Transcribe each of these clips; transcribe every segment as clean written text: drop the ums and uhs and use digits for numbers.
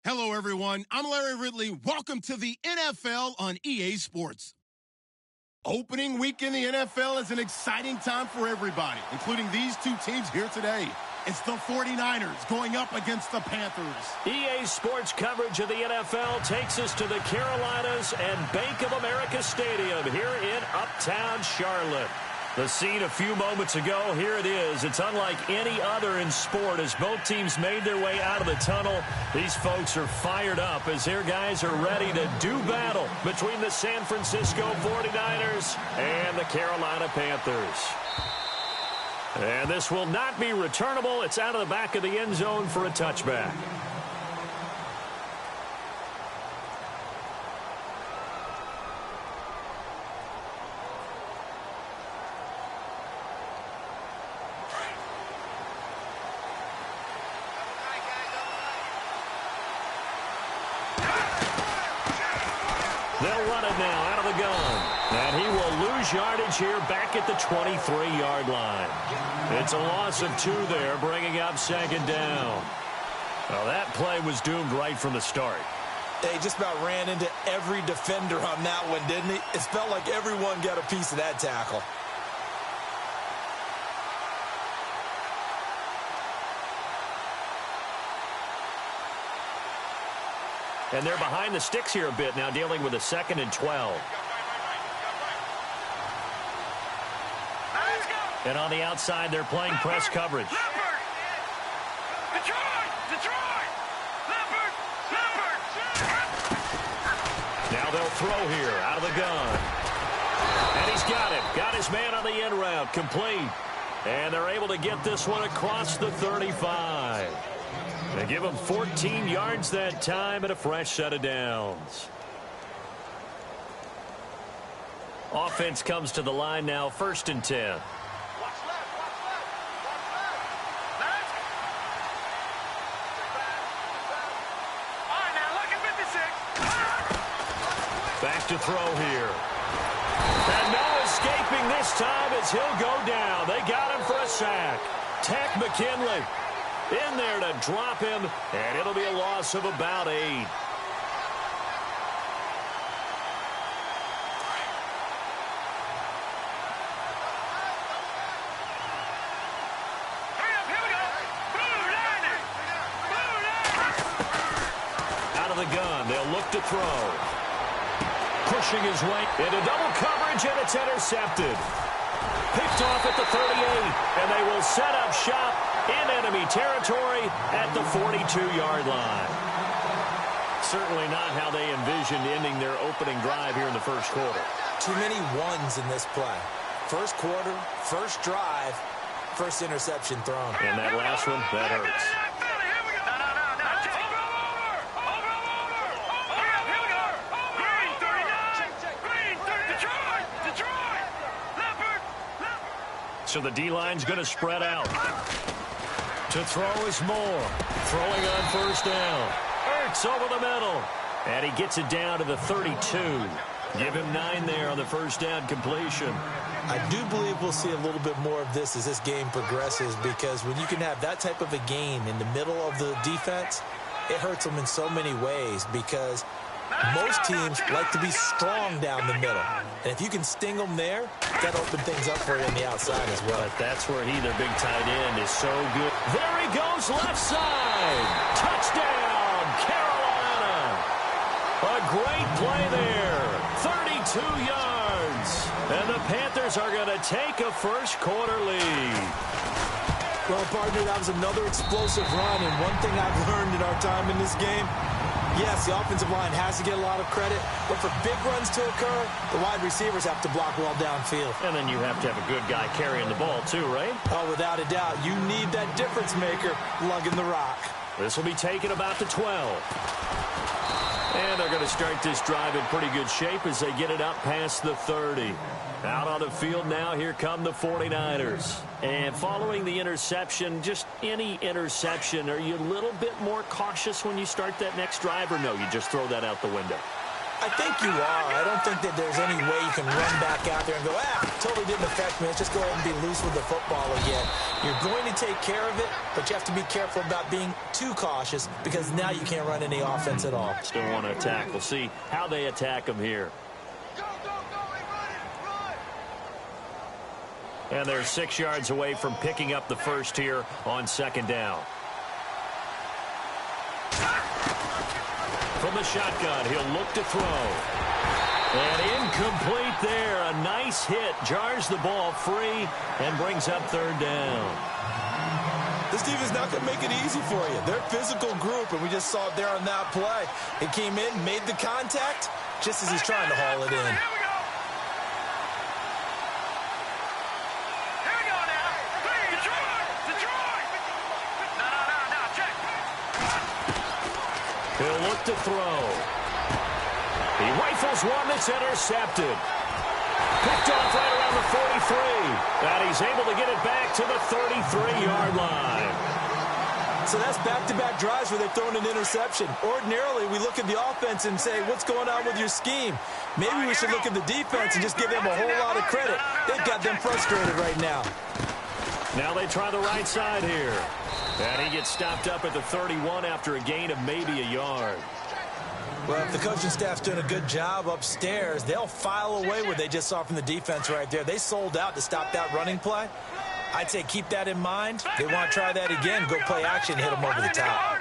Hello, everyone. I'm Larry Ridley. Welcome to the NFL on EA Sports. Opening week in the NFL is an exciting time for everybody, including these two teams here today. It's the 49ers going up against the Panthers. EA Sports coverage of the NFL takes us to the Carolinas and Bank of America Stadium here in Uptown Charlotte. The scene a few moments ago, here it is. It's unlike any other in sport as both teams made their way out of the tunnel. These folks are fired up as their guys are ready to do battle between the San Francisco 49ers and the Carolina Panthers. And this will not be returnable. It's out of the back of the end zone for a touchback. They'll run it now out of the gun. And he will lose yardage here back at the 23-yard line. It's a loss of 2 there, bringing up second down. Well, that play was doomed right from the start. They just about ran into every defender on that one, didn't he? It felt like everyone got a piece of that tackle. And they're behind the sticks here a bit now, dealing with a 2nd and 12. And on the outside, they're playing press coverage. Now they'll throw here out of the gun. And he's got it. Got his man on the end route. Complete. And they're able to get this one across the 35. They give him 14 yards that time and a fresh set of downs. Offense comes to the line now, 1st and 10. Back to throw here. And no escaping this time as he'll go down. They got him for a sack. Takk McKinley in there to drop him, and it'll be a loss of about 8. Out of the gun, they'll look to throw. Pushing his way into double coverage, and it's intercepted. Picked off at the 38, and they will set up shop in enemy territory at the 42-yard line. Certainly not how they envisioned ending their opening drive here in the first quarter. Too many ones in this play. First quarter, first drive, first interception thrown. And that last one, that hurts. So the D-line's going to spread out. To throw is Moore. Throwing on first down. Ertz over the middle. And he gets it down to the 32. Give him 9 there on the first down completion. I do believe we'll see a little bit more of this as this game progresses, because when you can have that type of a game in the middle of the defense, it hurts them in so many ways, because most teams like to be strong down the middle. And if you can sting them there, that'll open things up for you on the outside as well. But that's where their big tight end, is so good. There he goes, left side. Touchdown, Carolina. A great play there. 32 yards. And the Panthers are going to take a first quarter lead. Well, partner, that was another explosive run. And one thing I've learned in our time in this game, yes, the offensive line has to get a lot of credit, but for big runs to occur, the wide receivers have to block well downfield. And then you have to have a good guy carrying the ball too, right? Oh, without a doubt. You need that difference maker lugging the rock. This will be taken about the 12. And they're going to start this drive in pretty good shape as they get it up past the 30. Out on the field now, here come the 49ers. And following the interception, just any interception, are you a little bit more cautious when you start that next drive, or no, you just throw that out the window? I think you are. I don't think that there's any way you can run back out there and go, totally didn't affect me. Let's just go ahead and be loose with the football again. You're going to take care of it, but you have to be careful about being too cautious because now you can't run any offense at all. Still want to attack. We'll see how they attack him here. And they're 6 yards away from picking up the first here on second down. From the shotgun, he'll look to throw. And incomplete there. A nice hit. Jars the ball free and brings up third down. This defense is not going to make it easy for you. They're a physical group, and we just saw it there on that play. It came in, made the contact, just as he's trying to haul it in. He'll look to throw. He rifles one that's intercepted. Picked off right around the 43. And he's able to get it back to the 33-yard line. So that's back-to-back drives where they've thrown an interception. Ordinarily, we look at the offense and say, what's going on with your scheme? Maybe we should look at the defense and just give them a whole lot of credit. They've got them frustrated right now. Now they try the right side here. And he gets stopped up at the 31 after a gain of maybe a yard. Well, if the coaching staff's doing a good job upstairs, they'll file away what they just saw from the defense right there. They sold out to stop that running play. I'd say keep that in mind. They want to try that again. Go play action, hit them over the top.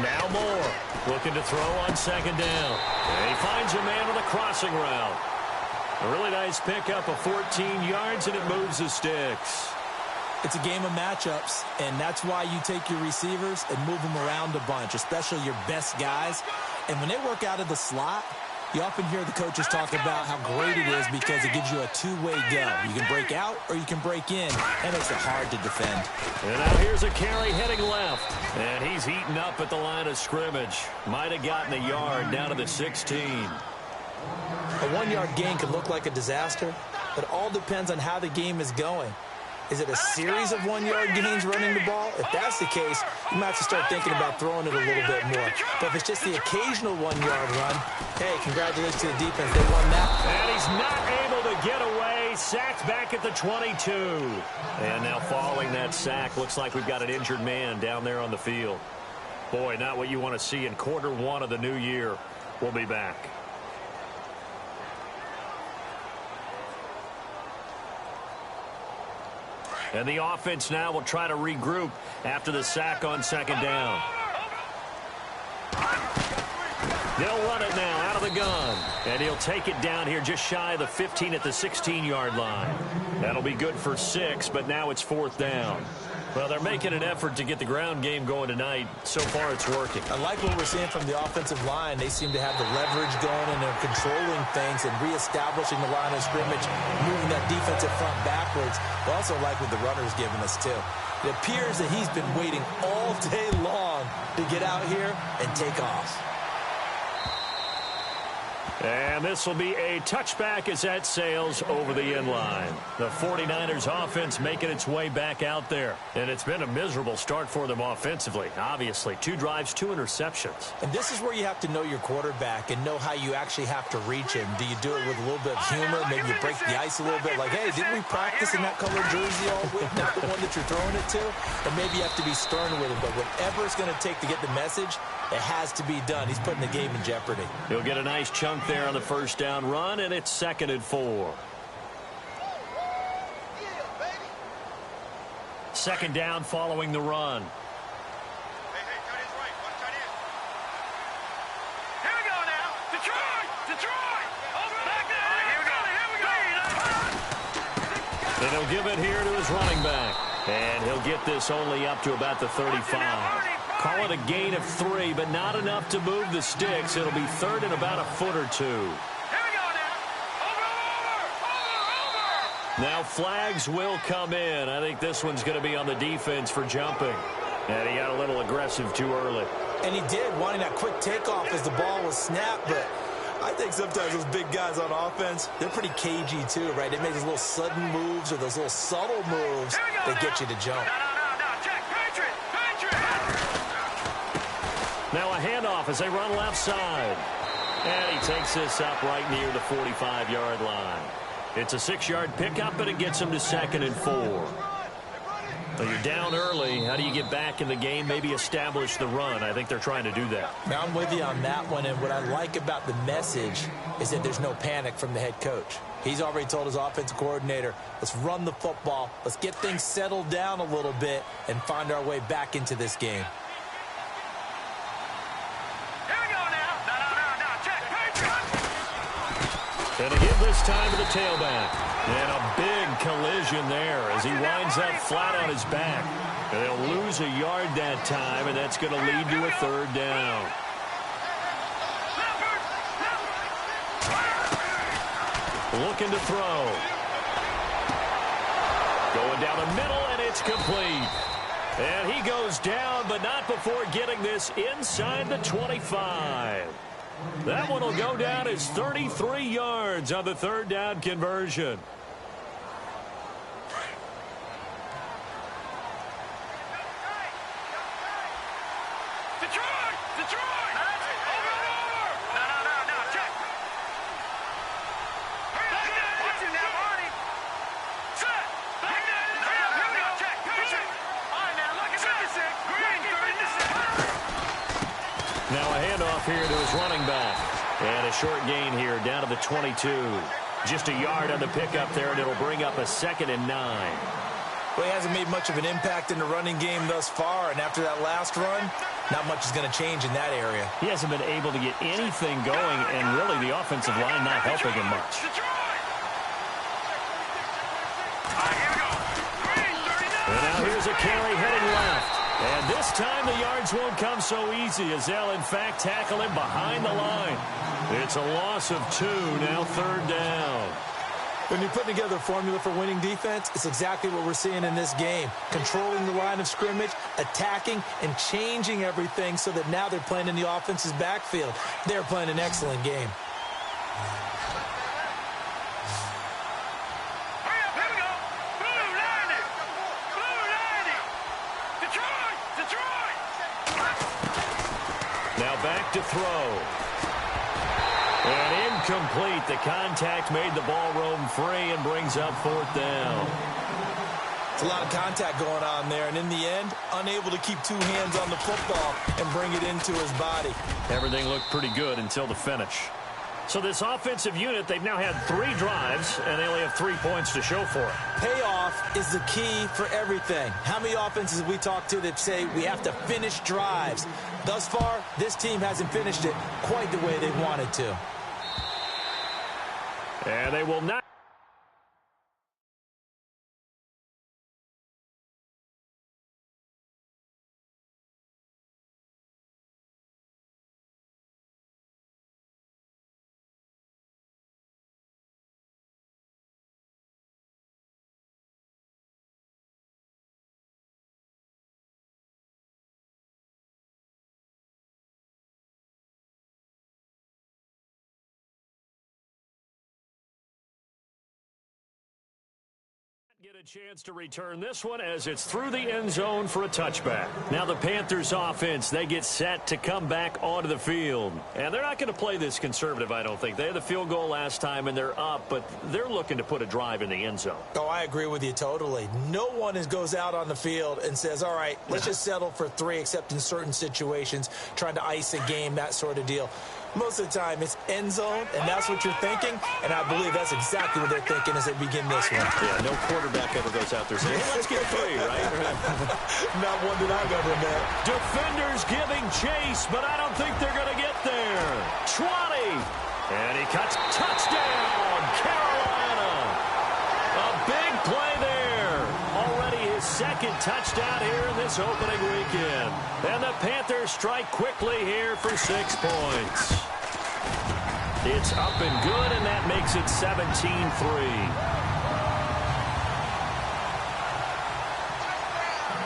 Now Moore looking to throw on second down. And he finds a man on the crossing route. A really nice pickup of 14 yards, and it moves the sticks. It's a game of matchups, and that's why you take your receivers and move them around a bunch, especially your best guys. And when they work out of the slot, you often hear the coaches talk about how great it is because it gives you a two-way go. You can break out or you can break in. That makes it hard to defend. And now here's a carry heading left. And he's heating up at the line of scrimmage. Might have gotten a yard down to the 16. A one-yard gain could look like a disaster, but it all depends on how the game is going. Is it a series of one-yard gains running the ball? If that's the case, you might have to start thinking about throwing it a little bit more. But if it's just the occasional one-yard run, hey, congratulations to the defense. They won that. And he's not able to get away. Sacked back at the 22. And now following that sack, looks like we've got an injured man down there on the field. Boy, not what you want to see in quarter one of the new year. We'll be back. And the offense now will try to regroup after the sack on second down. They'll run it now out of the gun. And he'll take it down here just shy of the 15 at the 16-yard line. That'll be good for 6, but now it's fourth down. Well, they're making an effort to get the ground game going tonight. So far, it's working. I like what we're seeing from the offensive line. They seem to have the leverage going, and they're controlling things and reestablishing the line of scrimmage, moving that defensive front backwards. I also like what the runner's giving us, too. It appears that he's been waiting all day long to get out here and take off. And this will be a touchback as that sails over the end line. The 49ers offense making its way back out there. And it's been a miserable start for them offensively. Obviously, 2 drives, 2 interceptions. And this is where you have to know your quarterback and know how you actually have to reach him. Do you do it with a little bit of humor? Maybe you break the ice a little bit. Like, hey, didn't we practice in that colored jersey all week? Not the one that you're throwing it to? And maybe you have to be stern with him. But whatever it's going to take to get the message, it has to be done. He's putting the game in jeopardy. He'll get a nice chunk there on the first down run, and it's 2nd and 4. Second down following the run. Here we go now. Detroit! Back there. And he'll give it here to his running back. And he'll get this only up to about the 35. Call it a gain of 3, but not enough to move the sticks. It'll be 3rd and about a foot or 2. Here we go now. Over. Now flags will come in. I think this one's going to be on the defense for jumping. And he got a little aggressive too early. And he did, wanting that quick takeoff as the ball was snapped, but I think sometimes those big guys on offense, they're pretty cagey too, right? They make those little sudden moves or those little subtle moves that get you to jump. No, check. Patriot. Now a handoff as they run left side. And he takes this up right near the 45-yard line. It's a 6-yard pickup, and it gets him to 2nd and 4. So you're down early. How do you get back in the game? Maybe establish the run. I think they're trying to do that. Now, I'm with you on that one, and what I like about the message is that there's no panic from the head coach. He's already told his offensive coordinator, let's run the football, let's get things settled down a little bit and find our way back into this game. And a give this time to the tailback. And a big collision there as he winds up flat on his back. And they'll lose a yard that time, and that's going to lead to a 3rd down. Looking to throw. Going down the middle, and it's complete. And he goes down, but not before getting this inside the 25. That one will go down as 33 yards on the 3rd down conversion. Detroit! Over! No, check. Watch it now, Marty. Set. Here we go, check. Patriot. All right, now look at 56. Green, 36. Now a handoff here to his running back. And a short gain here down to the 22. Just a yard on the pickup there, and it'll bring up a 2nd and 9. Well, he hasn't made much of an impact in the running game thus far, and after that last run, not much is going to change in that area. He hasn't been able to get anything going, and really the offensive line not helping him much. And now here's a carry heading left. And this time the yards won't come so easy as they'll, in fact, tackle him behind the line. It's a loss of 2, now 3rd down. When you put together a formula for winning defense, it's exactly what we're seeing in this game. Controlling the line of scrimmage, attacking, and changing everything so that now they're playing in the offense's backfield. They're playing an excellent game. Hurry up, here we go. Blue 90. Detroit. Now back to throw. And incomplete. The contact made the ball roam free and brings up 4th down. It's a lot of contact going on there, and in the end, unable to keep 2 hands on the football and bring it into his body. Everything looked pretty good until the finish. So this offensive unit, they've now had 3 drives, and they only have 3 points to show for it. Payoff is the key for everything. How many offenses have we talked to that say we have to finish drives? Thus far, this team hasn't finished it quite the way they wanted to. And they will not. Get a chance to return this one as it's through the end zone for a touchback. Now the Panthers offense, they get set to come back onto the field. And they're not going to play this conservative, I don't think. They had the field goal last time and they're up, but they're looking to put a drive in the end zone. Oh, I agree with you totally. No one goes out on the field and says, all right, let's just settle for 3, except in certain situations, trying to ice a game, that sort of deal. Most of the time, it's end zone, and that's what you're thinking, and I believe that's exactly what they're thinking as they begin this one. Yeah, no quarterback ever goes out there saying, hey, let's get 3, right? Not one that I've ever met. Defenders giving chase, but I don't think they're going to get there. 20, and he cuts. Touchdown, Carolina. A big play there. Already his 2nd touchdown here in this opening weekend. And the Panthers strike quickly here for 6 points. It's up and good, and that makes it 17-3.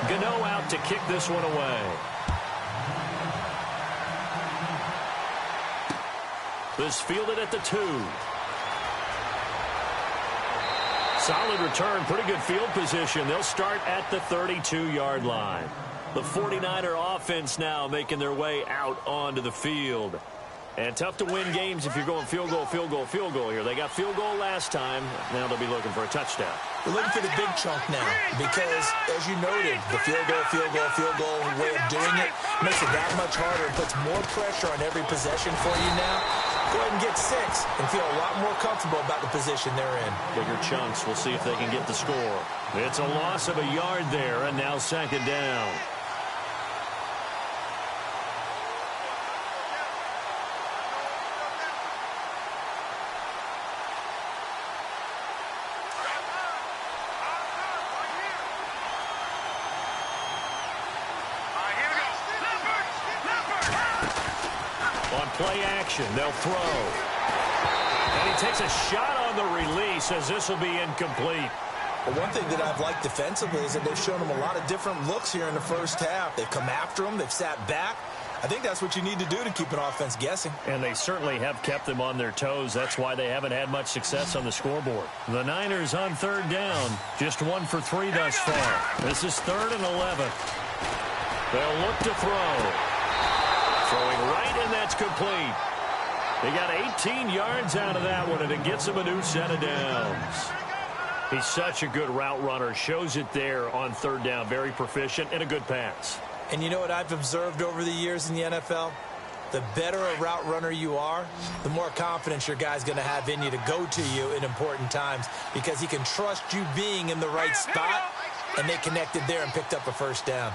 Gano out to kick this one away. This fielded at the 2. Solid return, pretty good field position. They'll start at the 32-yard line. The 49er offense now making their way out onto the field. And tough to win games if you're going field goal, field goal, field goal here. They got field goal last time. Now they'll be looking for a touchdown. They're looking for the big chunk now because, as you noted, the field goal way of doing it makes it that much harder. It puts more pressure on every possession for you now. Go ahead and get 6 and feel a lot more comfortable about the position they're in. Bigger chunks. We'll see if they can get the score. It's a loss of a yard there, and now 2nd down. Play action. They'll throw. And he takes a shot on the release as this will be incomplete. Well, one thing that I've liked defensively is that they've shown him a lot of different looks here in the first half. They've come after him. They've sat back. I think that's what you need to do to keep an offense guessing. And they certainly have kept them on their toes. That's why they haven't had much success on the scoreboard. The Niners on 3rd down. Just 1 for 3 thus far. This is 3rd and 11. They'll look to throw. Throwing right, and that's complete. They got 18 yards out of that one, and it gets him a new set of downs. He's such a good route runner. Shows it there on 3rd down. Very proficient and a good pass. And you know what I've observed over the years in the NFL? The better a route runner you are, the more confidence your guy's going to have in you to go to you in important times because he can trust you being in the right spot, and they connected there and picked up a 1st down.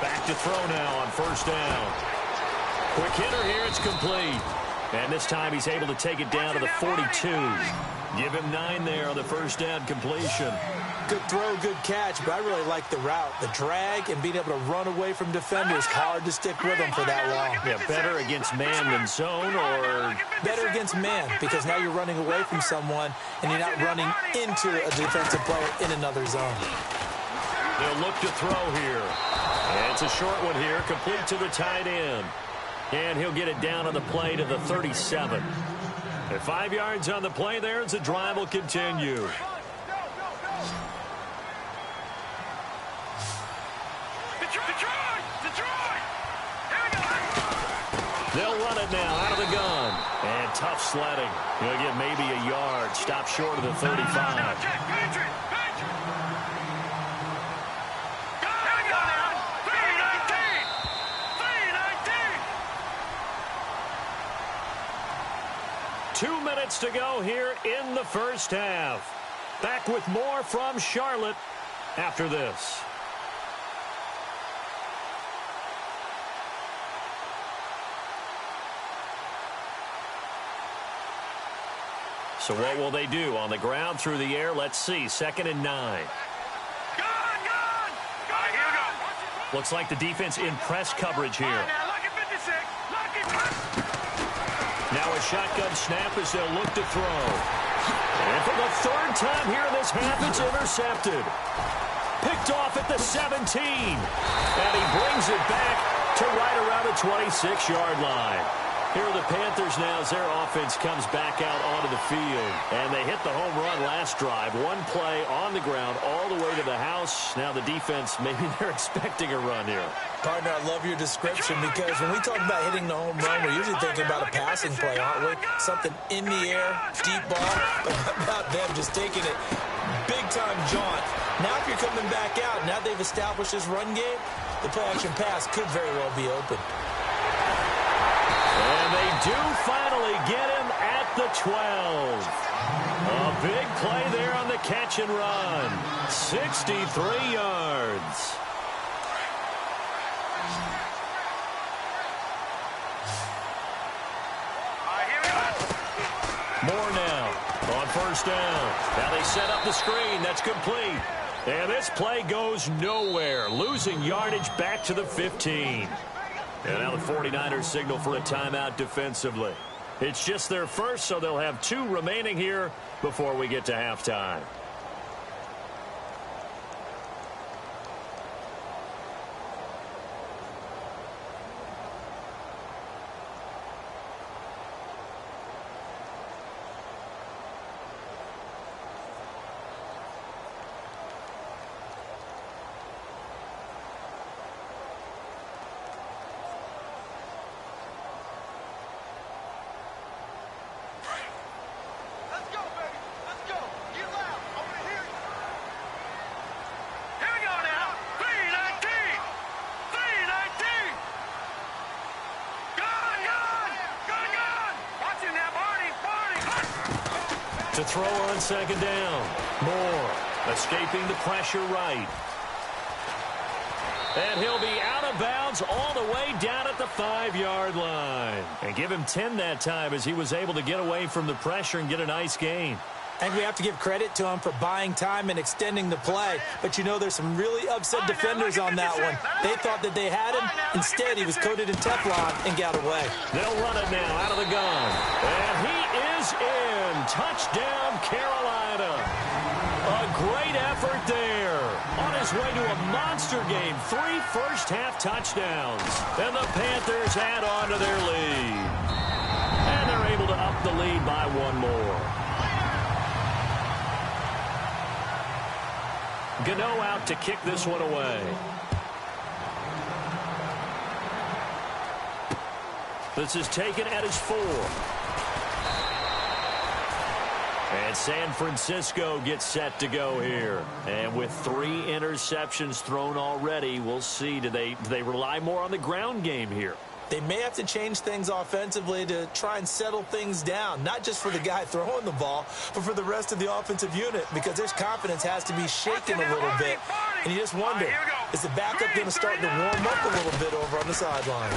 Back to throw now on 1st down. Quick hitter here, it's complete. And this time he's able to take it down to the 42. Give him 9 there on the 1st down completion. Good throw, good catch, but I really like the route. The drag and being able to run away from defenders, hard to stick with them for that long. Yeah, better against man than zone, or better against man because now you're running away from someone and you're not running into a defensive player in another zone. They'll look to throw here. And it's a short one here, complete to the tight end. And he'll get it down on the play to the 37. At 5 yards on the play there as the drive will continue. They'll run it now out of the gun. And tough sledding. He'll get maybe a yard. Stop short of the 35. 2 minutes to go here in the first half. Back with more from Charlotte after this. So what will they do? On the ground, through the air, let's see. 2nd and 9. Looks like the defense in press coverage here. Now a shotgun snap as they'll look to throw. And for the 3rd time here in this half, it's intercepted. Picked off at the 17. And he brings it back to right around the 26-yard line. Here are the Panthers now as their offense comes back out onto the field. And they hit the home run last drive. One play on the ground all the way to the house. Now the defense, maybe they're expecting a run here. Partner, I love your description because when we talk about hitting the home run, we're usually thinking about a passing play, aren't we? Something in the air, deep ball, but about them just taking it big-time jaunt. Now if you're coming back out, now they've established this run game, the play-action pass could very well be open. And they do finally get him at the 12. A big play there on the catch and run. 63 yards. More now on 1st down. Now they set up the screen. That's complete. And this play goes nowhere. Losing yardage back to the 15. And now the 49ers signal for a timeout defensively. It's just their first, so they'll have 2 remaining here before we get to halftime. To throw on second down. Moore escaping the pressure right. And he'll be out of bounds all the way down at the 5-yard line. And give him 10 that time as he was able to get away from the pressure and get a nice gain. I think we have to give credit to him for buying time and extending the play. But, you know, there's some really upset defenders on that one. They thought that they had him. Instead, he was coated in Teflon and got away. They'll run it now out of the gun. And he is in. Touchdown, Carolina. A great effort there. On his way to a monster game. 3 first-half touchdowns. And the Panthers add on to their lead. And they're able to up the lead by 1 more. Gano out to kick this one away. This is taken at his 4. And San Francisco gets set to go here. And with 3 interceptions thrown already, we'll see. Do they rely more on the ground game here? They may have to change things offensively to try and settle things down, not just for the guy throwing the ball, but for the rest of the offensive unit, because their confidence has to be shaken a little bit. And you just wonder, is the backup going to start to warm up a little bit over on the sideline?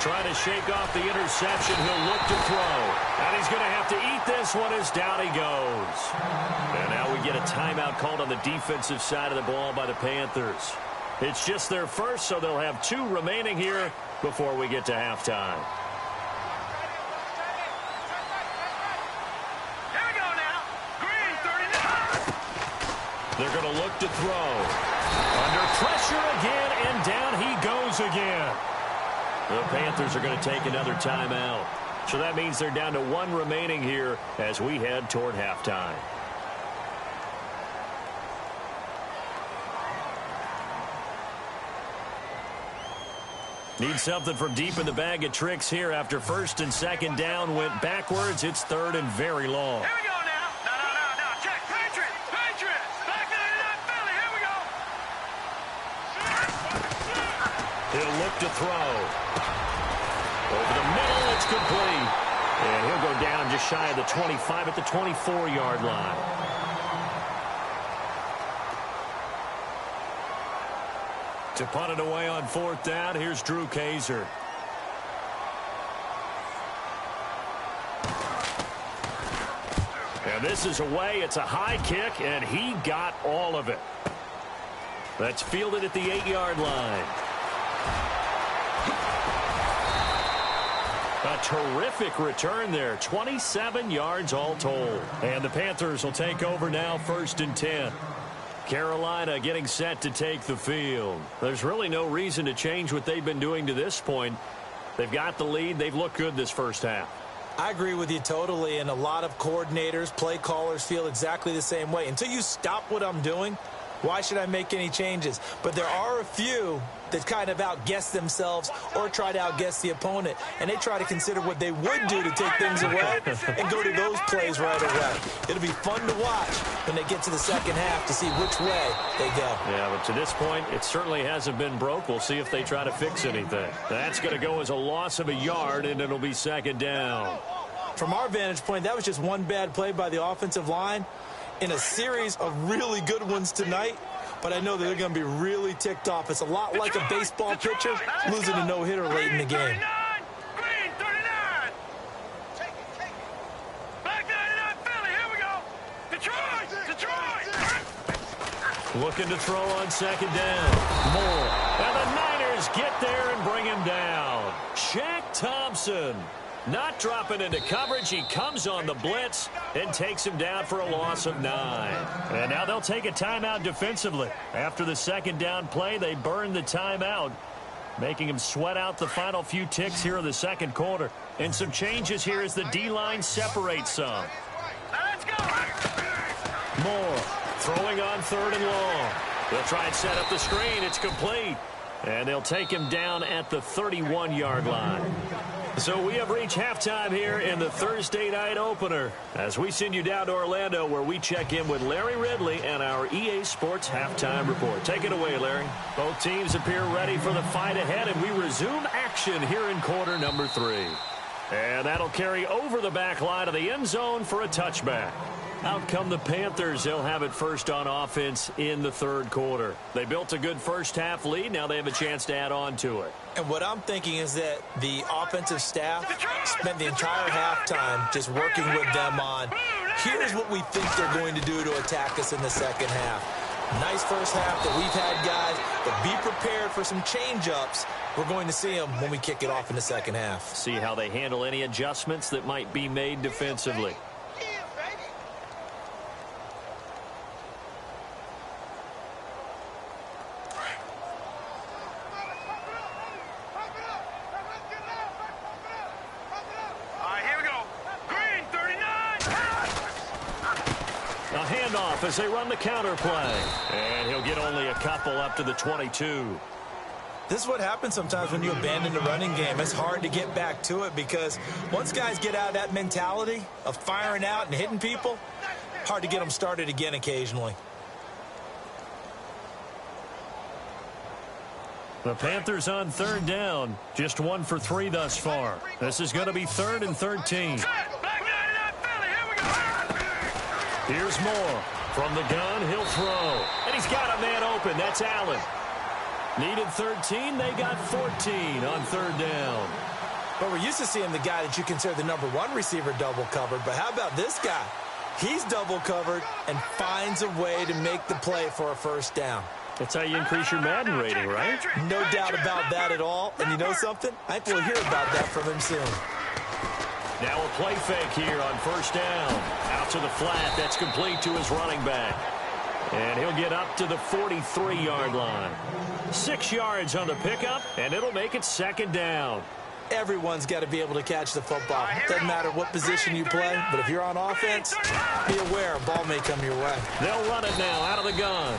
Trying to shake off the interception. He'll look to throw. And he's going to have to eat this one as down he goes. And now we get a timeout called on the defensive side of the ball by the Panthers. It's just their first, so they'll have 2 remaining here before we get to halftime. Here we go now. Green, 39. They're going to look to throw. Under pressure again, and down he goes again. The Panthers are going to take another timeout. So that means they're down to 1 remaining here as we head toward halftime. Need something from deep in the bag of tricks here after first and second down went backwards. It's 3rd and very long. Here we go now. No. Check. Patriots. Back to Philly. Here we go. He'll look to throw. Over the middle, it's complete. And he'll go down just shy of the 25 at the 24-yard line. To punt it away on 4th down, here's Drew Kaiser. And this is away. It's a high kick, and he got all of it. That's fielded at the 8-yard line. A terrific return there. 27 yards all told. And the Panthers will take over now, 1st and 10. Carolina getting set to take the field. There's really no reason to change what they've been doing to this point. They've got the lead. They've looked good this first half. I agree with you totally, and a lot of coordinators, play callers feel exactly the same way. Until you stop what I'm doing, why should I make any changes? But there are a few that kind of outguess themselves or try to outguess the opponent, and they try to consider what they would do to take things away and go to those plays right away. It'll be fun to watch when they get to the second half to see which way they go. Yeah, but to this point, it certainly hasn't been broke. We'll see if they try to fix anything. That's going to go as a loss of a yard, and it'll be 2nd down. From our vantage point, that was just one bad play by the offensive line in a series of really good ones tonight. But I know that they're going to be really ticked off. It's a lot like a baseball pitcher losing a no-hitter late in the game. Green, 39. Back to 99, Philly. Here we go. Detroit. Looking to throw on 2nd down. Moore. And the Niners get there and bring him down. Shaq Thompson. Not dropping into coverage. He comes on the blitz and takes him down for a loss of 9. And now they'll take a timeout defensively. After the 2nd down play, they burn the timeout, making him sweat out the final few ticks here in the 2nd quarter. And some changes here as the D-line separates some. Let's go. Moore throwing on 3rd and long. They'll try and set up the screen. It's complete. And they'll take him down at the 31-yard line. So we have reached halftime here in the Thursday night opener as we send you down to Orlando where we check in with Larry Ridley and our EA Sports Halftime Report. Take it away, Larry. Both teams appear ready for the fight ahead, and we resume action here in quarter number 3. And that'll carry over the back line of the end zone for a touchback. Out come the Panthers. They'll have it first on offense in the third quarter. They built a good first-half lead. Now they have a chance to add on to it. And what I'm thinking is that the offensive staff spent the entire halftime just working with them on, here's what we think they're going to do to attack us in the second half. Nice first half that we've had, guys, but be prepared for some change-ups. We're going to see them when we kick it off in the second half. See how they handle any adjustments that might be made defensively. As they run the counter play. And he'll get only a couple up to the 22. This is what happens sometimes when you abandon the running game. It's hard to get back to it because once guys get out of that mentality of firing out and hitting people, hard to get them started again occasionally. The Panthers on third down. Just 1 for 3 thus far. This is going to be 3rd and 13. Here's Moore. From the gun, he'll throw. And he's got a man open. That's Allen. Needed 13. They got 14 on third down. But we're used to seeing the guy that you consider the #1 receiver double covered. But how about this guy? He's double covered and finds a way to make the play for a first down. That's how you increase your Madden rating, right? No doubt about that at all. And you know something? I think we'll hear about that from him soon. Now a play fake here on first down. Out to the flat. That's complete to his running back. And he'll get up to the 43-yard line. 6 yards on the pickup, and it'll make it 2nd down. Everyone's got to be able to catch the football. Doesn't matter what position you play, but if you're on offense, be aware a ball may come your way. They'll run it now out of the gun.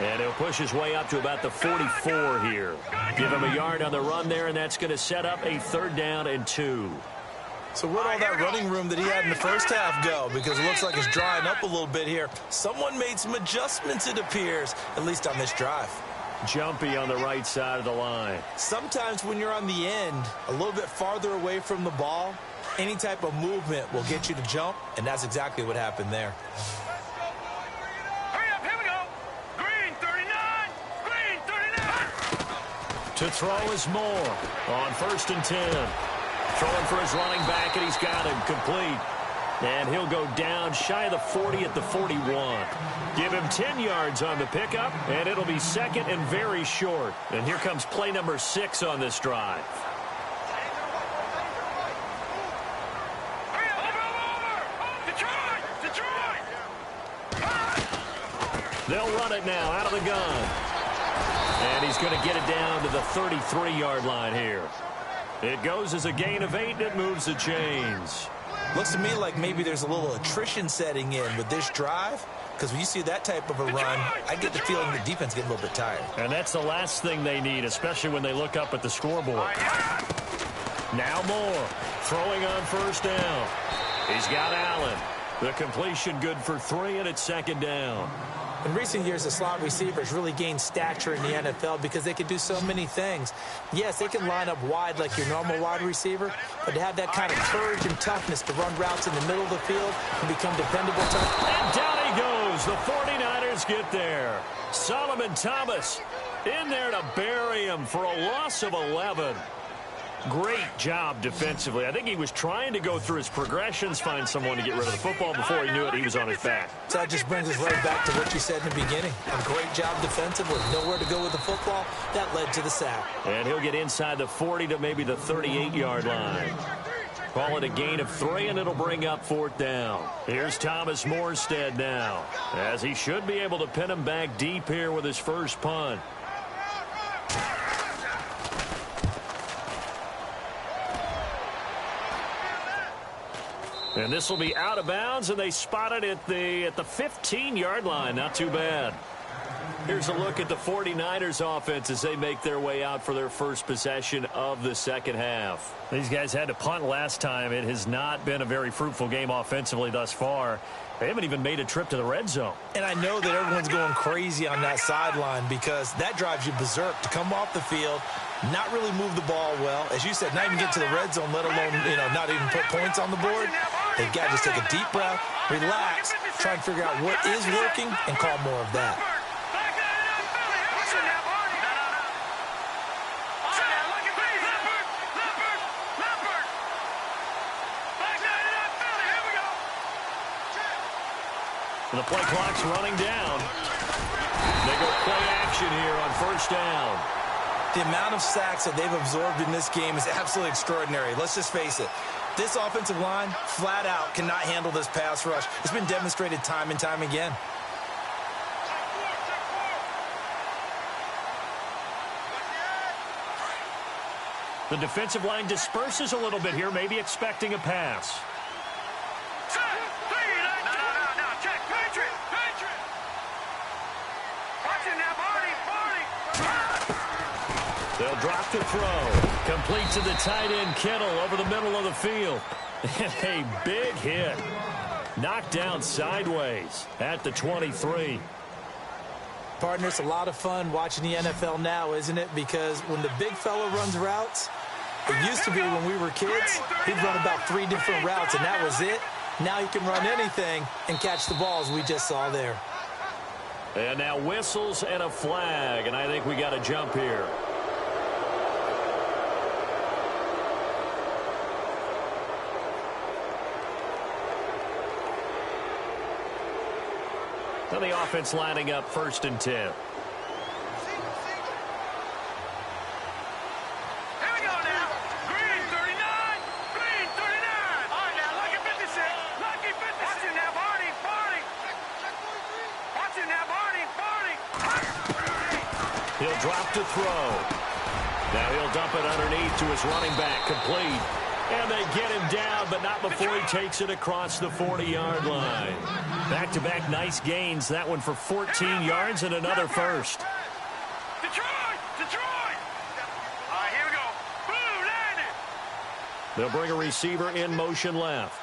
And he'll push his way up to about the 44 here. Give him a yard on the run there, and that's going to set up a 3rd down and 2. So where'd all that running room that he had in the first half go? Because it looks like it's drying up a little bit here. Someone made some adjustments, it appears, at least on this drive. Jumpy on the right side of the line. Sometimes when you're on the end, a little bit farther away from the ball, any type of movement will get you to jump, and that's exactly what happened there. Hurry up, here we go. Green 39. Green 39. To throw is Moore on 1st and 10. Throwing for his running back, and he's got him complete. And he'll go down shy of the 40 at the 41. Give him 10 yards on the pickup, and it'll be 2nd and very short. And here comes play number 6 on this drive. Hurry up, Detroit! Detroit! They'll run it now out of the gun. And he's going to get it down to the 33-yard line here. It goes as a gain of 8, and it moves the chains. Looks to me like maybe there's a little attrition setting in with this drive, because when you see that type of a run, I get the feeling the defense gets a little bit tired. And that's the last thing they need, especially when they look up at the scoreboard. Now Moore throwing on 1st down. He's got Allen. The completion good for 3, and it's 2nd down. In recent years, the slot receivers really gained stature in the NFL because they can do so many things. Yes, they can line up wide like your normal wide receiver, but to have that kind of courage and toughness to run routes in the middle of the field and become dependable. And down he goes. The 49ers get there. Solomon Thomas in there to bury him for a loss of 11. Great job defensively. I think he was trying to go through his progressions, find someone to get rid of the football. Before he knew it, he was on his back. So that just brings us right back to what you said in the beginning. A great job defensively. Nowhere to go with the football. That led to the sack. And he'll get inside the 40 to maybe the 38-yard line. Call it a gain of 3, and it'll bring up 4th down. Here's Thomas Morstead now, as he should be able to pin him back deep here with his first punt. And this will be out of bounds, and they spot it at the 15-yard line. Not too bad. Here's a look at the 49ers offense as they make their way out for their first possession of the second half. These guys had to punt last time. It has not been a very fruitful game offensively thus far. They haven't even made a trip to the red zone. And I know that everyone's going crazy on that sideline because that drives you berserk to come off the field, not really move the ball well. As you said, not even get to the red zone, let alone, not even put points on the board. They've got to just take a deep breath, relax, try and figure out what is working, and call more of that. And the play clock's running down. They go play action here on first down. The amount of sacks that they've absorbed in this game is absolutely extraordinary. Let's just face it. This offensive line, flat out, cannot handle this pass rush. It's been demonstrated time and time again. The defensive line disperses a little bit here, maybe expecting a pass. They'll drop to throw. Complete to the tight end, Kittle, over the middle of the field. A big hit. Knocked down sideways at the 23. Partner, it's a lot of fun watching the NFL now, isn't it? Because when the big fella runs routes, it used to be when we were kids, he'd run about 3 different routes, and that was it. Now he can run anything and catch the balls we just saw there. And now whistles and a flag, and I think we got a jump here. So the offense lining up 1st and 10. Here we go now. Green 39. Green 39. All right, now, lucky 56. Lucky 56. Watch it now, Barney. Barney. Watch it now, Barney. Barney. He'll drop to throw. Now he'll dump it underneath to his running back. Complete. And they get him down, but not before he takes it across the 40-yard line. Back-to-back nice gains. That one for 14 yards and another first. Detroit. Detroit. All right, here we go. Blue landed. They'll bring a receiver in motion left.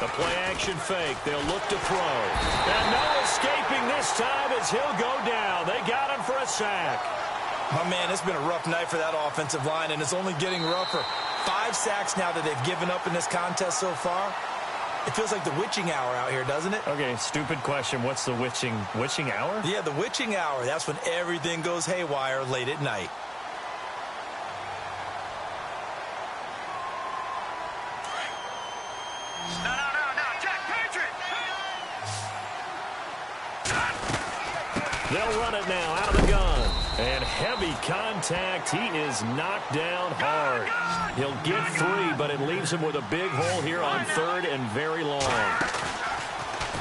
The play-action fake. They'll look to throw. And no escaping this time as he'll go down. They got him for a sack. My man, it's been a rough night for that offensive line, and it's only getting rougher. 5 sacks now that they've given up in this contest so far. It feels like the witching hour out here, doesn't it? Okay, stupid question. What's the witching hour? Yeah, the witching hour. That's when everything goes haywire late at night. They'll run it now out of the gun. And heavy contact. He is knocked down hard. He'll get 3, but it leaves him with a big hole here on 3rd and very long.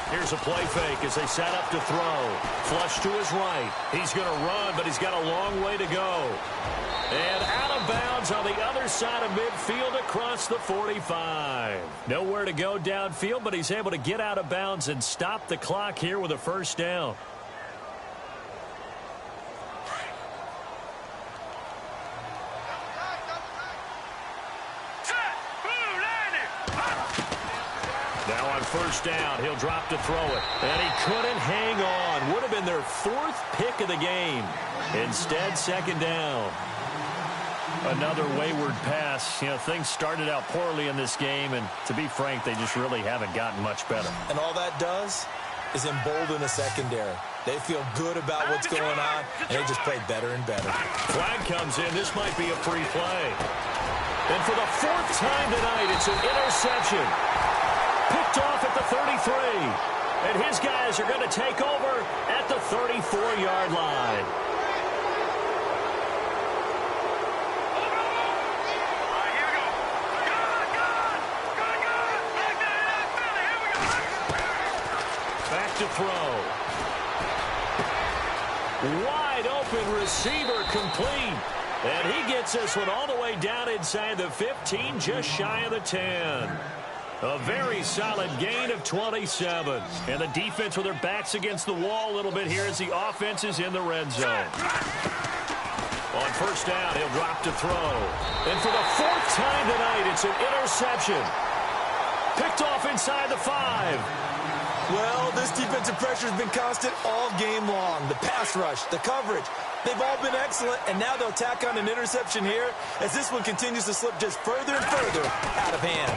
Here's a play fake as they set up to throw. Flush to his right. He's going to run, but he's got a long way to go. And out of bounds on the other side of midfield across the 45. Nowhere to go downfield, but he's able to get out of bounds and stop the clock here with a first down. Now on first down, he'll drop to throw it. And he couldn't hang on. Would have been their 4th pick of the game. Instead, 2nd down. Another wayward pass. You know, things started out poorly in this game, and to be frank, they just really haven't gotten much better. And all that does is embolden the secondary. They feel good about what's going on, and they just play better and better. Flag comes in. This might be a free play. And for the 4th time tonight, it's an interception. Picked off at the 33. And his guys are going to take over at the 34-yard line. Back to throw. Wide open receiver complete. And he gets this one all the way down inside the 15, just shy of the 10. A very solid gain of 27. And the defense with their backs against the wall a little bit here as the offense is in the red zone. On first down, he'll drop to throw. And for the fourth time tonight, it's an interception. Picked off inside the 5. Well, this defensive pressure has been constant all game long. The pass rush, the coverage, they've all been excellent, and now they'll tack on an interception here as this one continues to slip just further and further out of hand.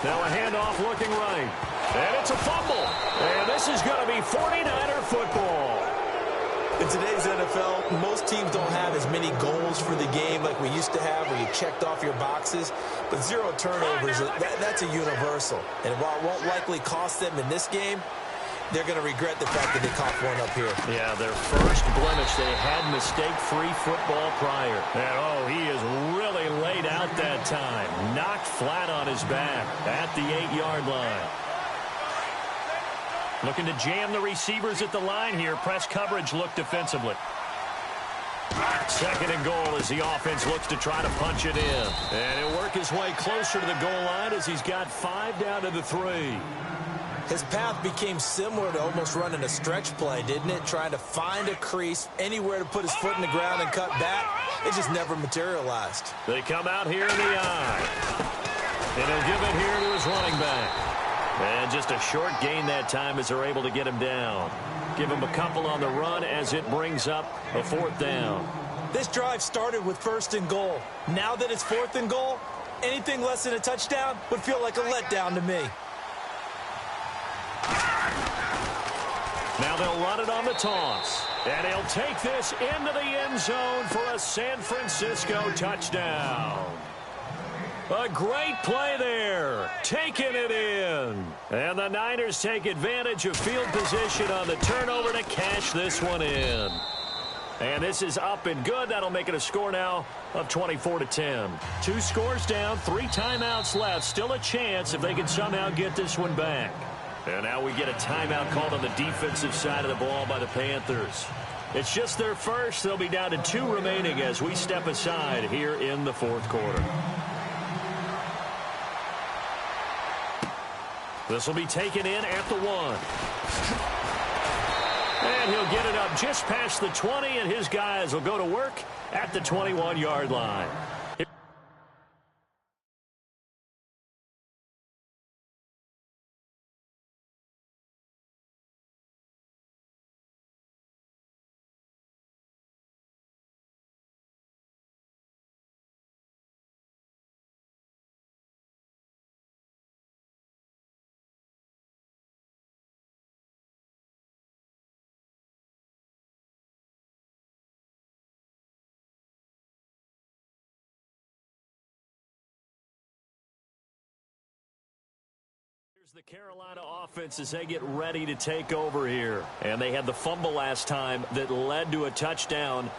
Now a handoff looking right, and it's a fumble. And this is going to be 49er football. In today's NFL, most teams don't have as many goals for the game like we used to have where you checked off your boxes. But 0 turnovers, that's a universal. And while it won't likely cost them in this game, they're going to regret the fact that they caught one up here. Yeah, their first blemish. They had mistake-free football prior. And, oh, he is really laid out that time. Knocked flat on his back at the 8-yard line. Looking to jam the receivers at the line here. Press coverage look defensively. Second and goal as the offense looks to try to punch it in. And he'll work his way closer to the goal line as he's got 5 down to the 3. His path became similar to almost running a stretch play, didn't it? Trying to find a crease, anywhere to put his foot in the ground and cut back. It just never materialized. They come out here in the eye. And he'll give it here to his running back. And just a short gain that time as they're able to get him down. Give him a couple on the run as it brings up a 4th down. This drive started with 1st and goal. Now that it's 4th and goal, anything less than a touchdown would feel like a letdown to me. Now they'll run it on the toss. And he'll take this into the end zone for a San Francisco touchdown. A great play there. Taking it in. And the Niners take advantage of field position on the turnover to cash this one in. And this is up and good. That'll make it a score now of 24-10. 2 scores down, 3 timeouts left. Still a chance if they can somehow get this one back. And now we get a timeout called on the defensive side of the ball by the Panthers. It's just their first. They'll be down to 2 remaining as we step aside here in the 4th quarter. This will be taken in at the 1. And he'll get it up just past the 20, and his guys will go to work at the 21-yard line. The Carolina offense as they get ready to take over here. And they had the fumble last time that led to a touchdown.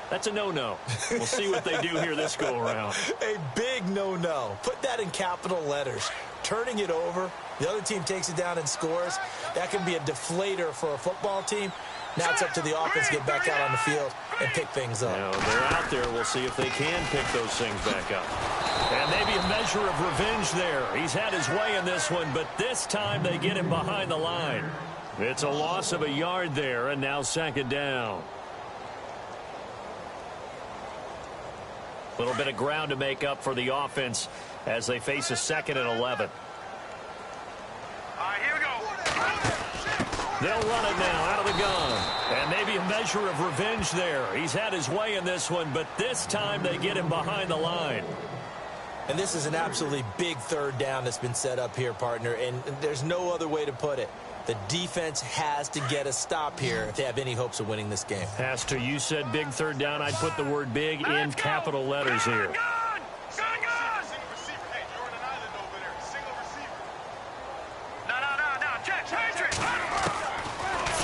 That's a no-no. We'll see what they do here this go-around. A big no-no. Put that in capital letters. Turning it over, the other team takes it down and scores. That can be a deflator for a football team. Now it's up to the offense to get back out on the field and pick things up. Now they're out there. We'll see if they can pick those things back up. And maybe a measure of revenge there. He's had his way in this one, but this time they get him behind the line. It's a loss of a yard there, and now 2nd down. A little bit of ground to make up for the offense as they face a 2nd and 11. All right, here we go. They'll run it now out of the gun. And maybe a measure of revenge there. He's had his way in this one, but this time they get him behind the line. And this is an absolutely big 3rd down that's been set up here, partner, and there's no other way to put it. The defense has to get a stop here if they have any hopes of winning this game. Has to. You said big 3rd down. I'd put the word big in capital letters here.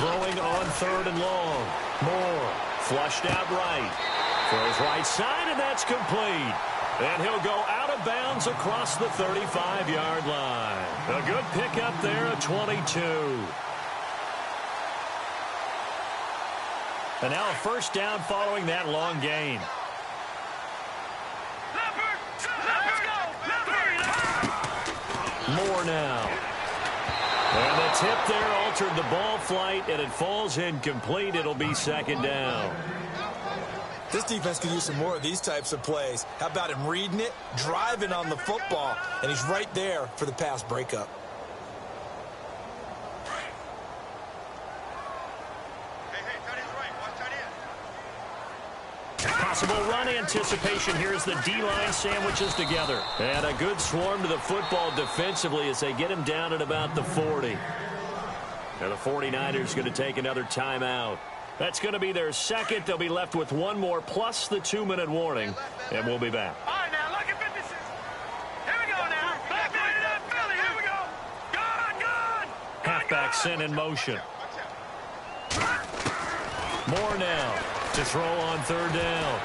Throwing on 3rd and long. Moore flushed out right. Throws right side, and that's complete. And he'll go out of bounds across the 35-yard line. A good pickup there, a 22. And now a 1st down following that long gain. Moore 4 now. And the tip there altered the ball flight, and it falls incomplete. It'll be 2nd down. This defense could use some more of these types of plays. How about him reading it, driving on the football, and he's right there for the pass breakup. Possible run anticipation here as the D-line sandwiches together. And a good swarm to the football defensively as they get him down at about the 40. Now the 49ers going to take another timeout. That's going to be their second. They'll be left with one more plus the 2-minute warning. And we'll be back. All right, now, look at 56. Here we go now. Back it up, Philly. Here we go. Gone. Halfback sent in motion. More now to throw on 3rd down.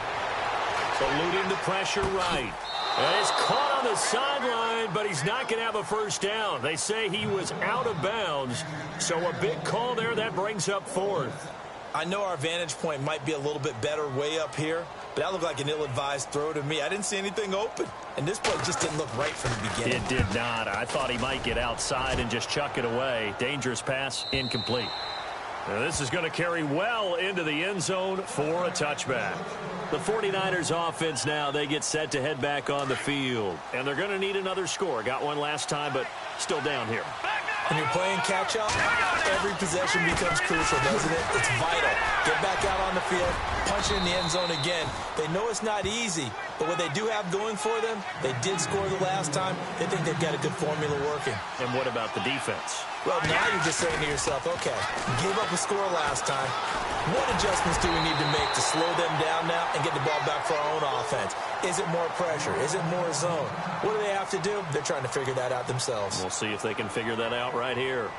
Eluding the pressure right. And it's caught on the sideline, but he's not going to have a first down. They say he was out of bounds. So a big call there. That brings up 4th. I know our vantage point might be a little bit better way up here, but that looked like an ill-advised throw to me. I didn't see anything open, and this play just didn't look right from the beginning. It did not. I thought he might get outside and just chuck it away. Dangerous pass, incomplete. Now this is going to carry well into the end zone for a touchback. The 49ers offense now, they get set to head back on the field. And they're going to need another score. Got one last time, but still down here. When you're playing catch-up, every possession becomes crucial, doesn't it? It's vital. Get back out on the field, punch it in the end zone again. They know it's not easy, but what they do have going for them, they did score the last time. They think they've got a good formula working. And what about the defense? Well, now you're just saying to yourself, okay, give up a score last time. What adjustments do we need to make to slow them down now and get the ball back for our own offense? Is it more pressure? Is it more zone? What do they have to do? They're trying to figure that out themselves. We'll see if they can figure that out right here.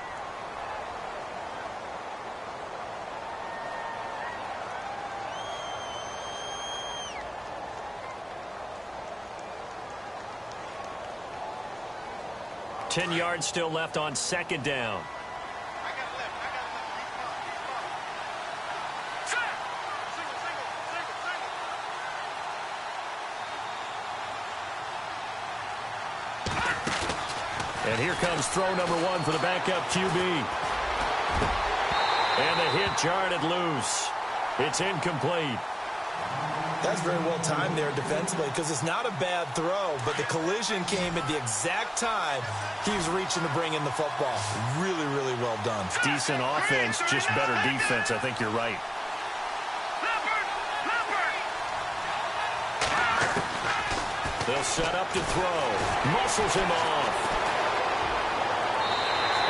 Ten yards still left on 2nd down. And here comes throw number 1 for the backup QB. And the hit jarred it loose. It's incomplete. That's very well timed there defensively because it's not a bad throw, but the collision came at the exact time he was reaching to bring in the football. Really, really well done. Decent offense, just better defense. I think you're right. They'll set up to throw. Muscles him off.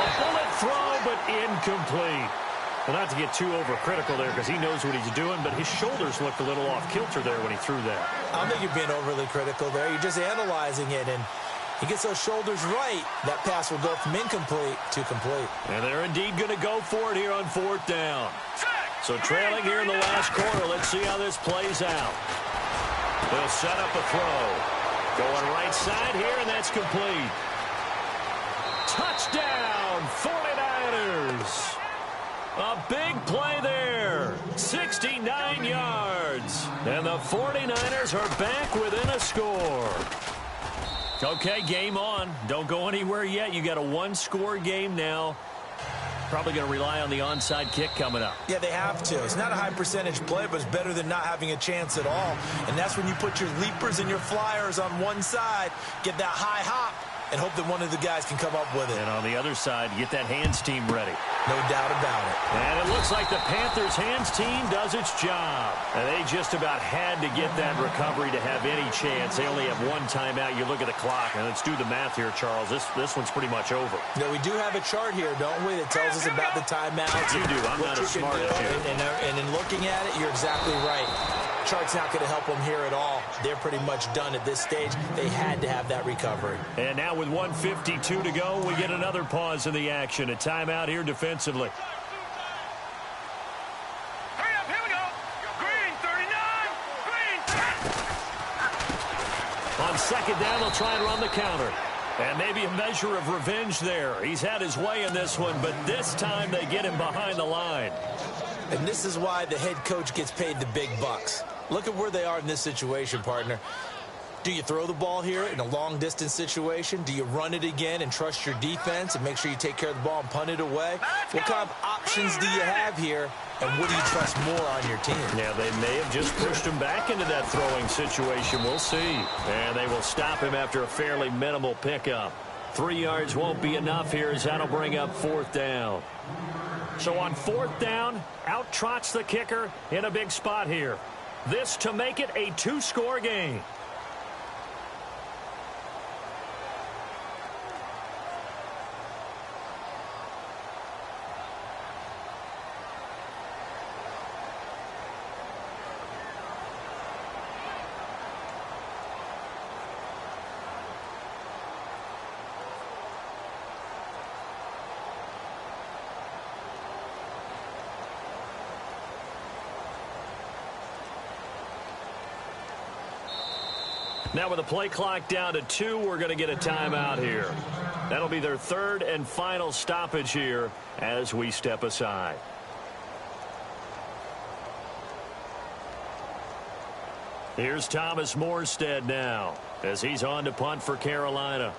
A bullet throw, but incomplete. Well, not to get too overcritical there because he knows what he's doing, but his shoulders looked a little off kilter there when he threw that. I don't think you're being overly critical there. You're just analyzing it, and he gets those shoulders right. That pass will go from incomplete to complete. And they're indeed going to go for it here on 4th down. So trailing here in the last quarter. Let's see how this plays out. They'll set up a throw. Going right side here, and that's complete. Touchdown, 49ers. A big play there. 69 yards. And the 49ers are back within a score. Okay, game on. Don't go anywhere yet. You got a 1-score game now. Probably going to rely on the onside kick coming up. Yeah, they have to. It's not a high percentage play, but it's better than not having a chance at all. And that's when you put your leapers and your flyers on one side, get that high hop, and hope that one of the guys can come up with it. And on the other side, get that hands team ready. No doubt about it. And it looks like the Panthers hands team does its job. And they just about had to get that recovery to have any chance. They only have one timeout. You look at the clock, and let's do the math here, Charles. This one's pretty much over. Now, we do have a chart here, don't we, that tells us about the timeouts. You do. I'm not as smart as you. And in looking at it, you're exactly right. Chart's not going to help them here at all. They're pretty much done at this stage. They had to have that recovery. And now with 1:52 to go, we get another pause in the action. A timeout here defensively. Hurry up, here we go. Green, 39. Green. On 2nd down, they'll try and run the counter. And maybe a measure of revenge there. He's had his way in this one, but this time they get him behind the line. And this is why the head coach gets paid the big bucks. Look at where they are in this situation, partner. Do you throw the ball here in a long-distance situation? Do you run it again and trust your defense and make sure you take care of the ball and punt it away? What kind of options do you have here, and what do you trust more on your team? Yeah, they may have just pushed him back into that throwing situation. We'll see. And they will stop him after a fairly minimal pickup. 3 yards won't be enough here as that'll bring up 4th down. So on 4th down, out trots the kicker in a big spot here. This to make it a 2-score game. Now with the play clock down to 2, we're going to get a timeout here. That'll be their 3rd and final stoppage here as we step aside. Here's Thomas Morstead now as he's on to punt for Carolina.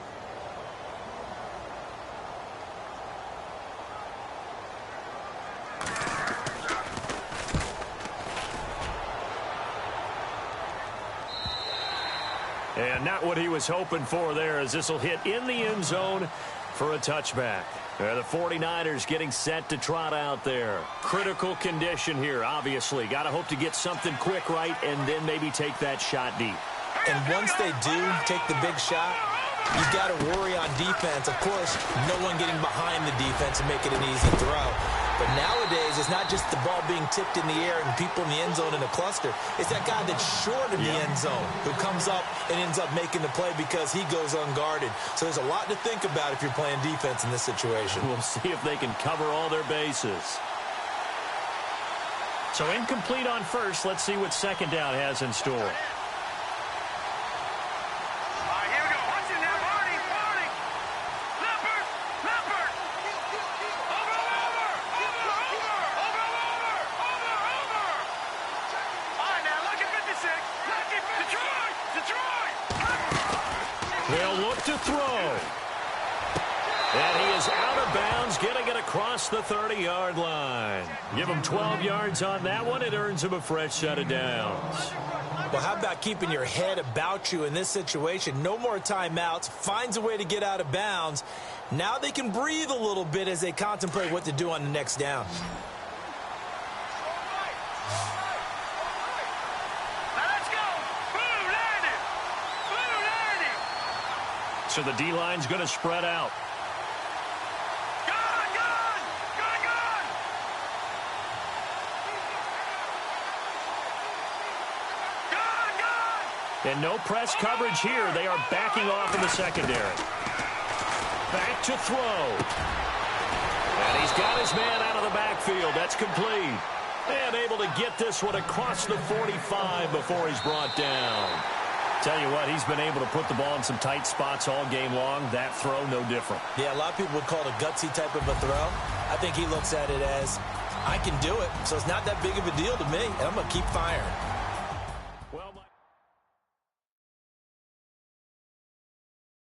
And not what he was hoping for there, as this will hit in the end zone for a touchback. The 49ers getting set to trot out there. Critical condition here, obviously. Got to hope to get something quick right and then maybe take that shot deep. And once they do take the big shot, you've got to worry on defense. Of course, no one getting behind the defense and making an easy throw. But nowadays, it's not just the ball being tipped in the air and people in the end zone in a cluster. It's that guy that's short of the end zone who comes up and ends up making the play because he goes unguarded. So there's a lot to think about if you're playing defense in this situation. We'll see if they can cover all their bases. So incomplete on first. Let's see what 2nd down has in store. They'll look to throw. And he is out of bounds, getting it across the 30-yard line. Give him 12 yards on that one. It earns him a fresh set of downs. Well, how about keeping your head about you in this situation? No more timeouts. Finds a way to get out of bounds. Now they can breathe a little bit as they contemplate what to do on the next down. So the D-line's going to spread out. And no press coverage here. They are backing off in the secondary. Back to throw. And he's got his man out of the backfield. That's complete. And able to get this one across the 45 before he's brought down. Tell you what, he's been able to put the ball in some tight spots all game long. That throw, no different. Yeah, a lot of people would call it a gutsy type of a throw. I think he looks at it as, I can do it, so it's not that big of a deal to me, and I'm going to keep firing.